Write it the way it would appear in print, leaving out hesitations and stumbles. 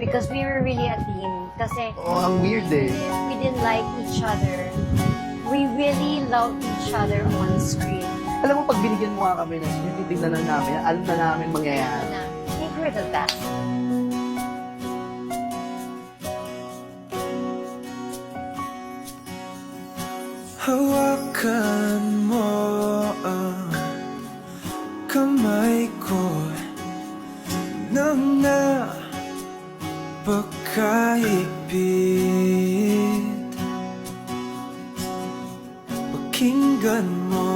because we were really a team. Kasi Oh, ang weird eh. we didn't like each other. We really loved each other on screen. Alam mo, pag binigyan mo nga kami ng script, titignan na namin, alam na namin mangyayari. Na, I think we're the best. Hawakan mo ang kamay ko nang napakaipit. Pakinggan mo